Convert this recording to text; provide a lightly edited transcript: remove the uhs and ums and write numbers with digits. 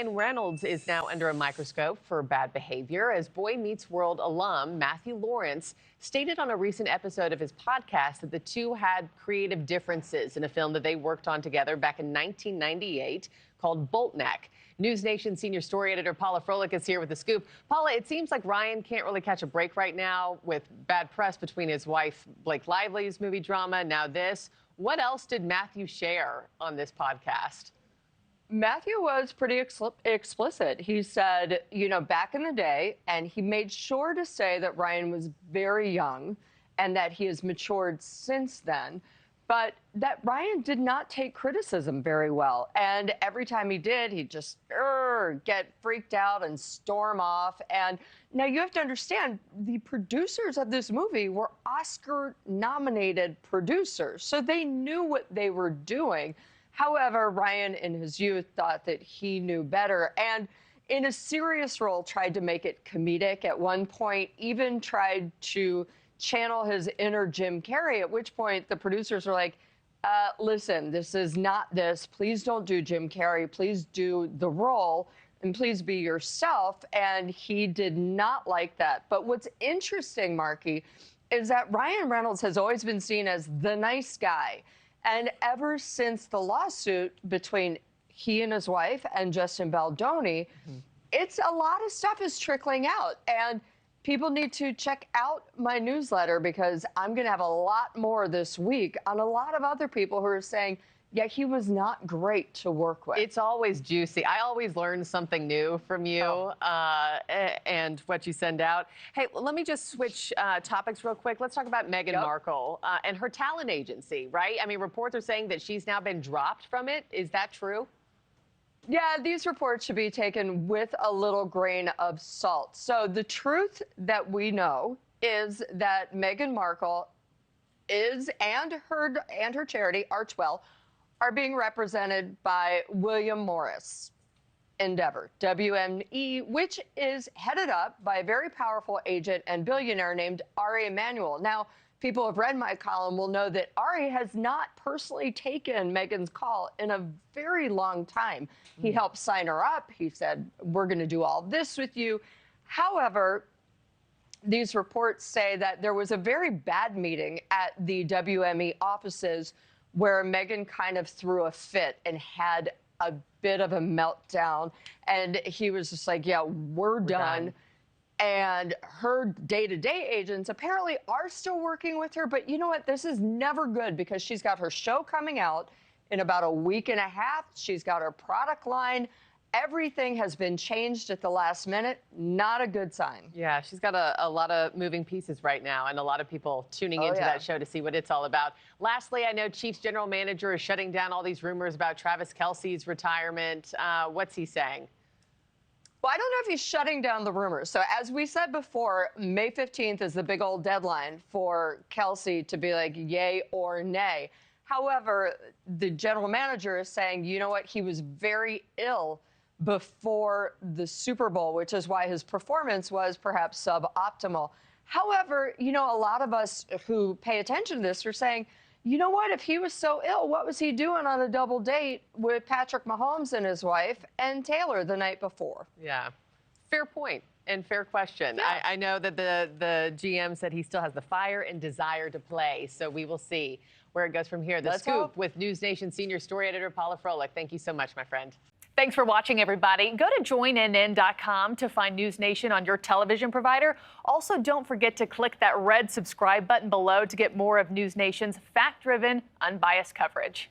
Ryan Reynolds is now under a microscope for bad behavior as Boy Meets World alum Matthew Lawrence stated on a recent episode of his podcast that the two had creative differences in a film that they worked on together back in 1998 called Boltneck. NewsNation senior story editor Paula Froelich is here with the scoop. Paula, it seems like Ryan can't really catch a break right now with bad press between his wife Blake Lively's movie drama, now this. What else did Matthew share on this podcast? Matthew was pretty explicit. He said, back in the day, and he made sure to say that Ryan was very young and that he has matured since then, but that Ryan did not take criticism very well. And every time he did, he'd just get freaked out and storm off. And now you have to understand, the producers of this movie were Oscar-nominated producers, so they knew what they were doing. However, Ryan, in his youth, thought that he knew better and, in a serious role, tried to make it comedic. At one point, even tried to channel his inner Jim Carrey, at which point the producers were like, listen, this is not this. Please don't do Jim Carrey. Please do the role, and please be yourself. And he did not like that. But what's interesting, Markie, is that Ryan Reynolds has always been seen as the nice guy. And ever since the lawsuit between he and his wife and Justin Baldoni, it's a lot of stuff is trickling out. And people need to check out my newsletter because I'm going to have a lot more this week on a lot of other people who are saying, yeah, he was not great to work with. It's always juicy. I always learn something new from you and what you send out. Hey, let me just switch topics real quick. Let's talk about Meghan Markle and her talent agency, right? I mean, reports are saying that she's now been dropped from it. Is that true? Yeah, these reports should be taken with a little grain of salt. So the truth that we know is that Meghan Markle is, and her charity, Archwell, are being represented by William Morris Endeavor, WME, which is headed up by a very powerful agent and billionaire named Ari Emanuel. Now, people who have read my column will know that Ari has not personally taken Meghan's call in a very long time. He helped sign her up. He said, we're going to do all this with you. However, these reports say that there was a very bad meeting at the WME offices where Meghan kind of threw a fit and had a bit of a meltdown. And he was just like, yeah, we're done. And her day-to-day agents apparently are still working with her. But you know what? This is never good because she's got her show coming out in about a week and a half. She's got her product line. Everything has been changed at the last minute. Not a good sign. Yeah, she's got a lot of moving pieces right now and a lot of people tuning into that show to see what it's all about. Lastly, I know Chiefs general manager is shutting down all these rumors about Travis Kelce's retirement. What's he saying? Well, I don't know if he's shutting down the rumors. So as we said before, May 15th is the big old deadline for Kelce to be like yay or nay. However, the general manager is saying, you know what, he was very ill before the Super Bowl, which is why his performance was perhaps suboptimal. However, a lot of us who pay attention to this are saying, you know what, if he was so ill, what was he doing on a double date with Patrick Mahomes and his wife and Taylor the night before? Yeah, fair point and fair question. Yeah. I know that the GM said he still has the fire and desire to play, so we will see where it goes from here. The Scoop with NewsNation senior story editor Paula Froelich. Thank you so much, my friend. Thanks for watching, everybody. Go to joinnn.com to find NewsNation on your television provider. Also, don't forget to click that red subscribe button below to get more of NewsNation's fact-driven, unbiased coverage.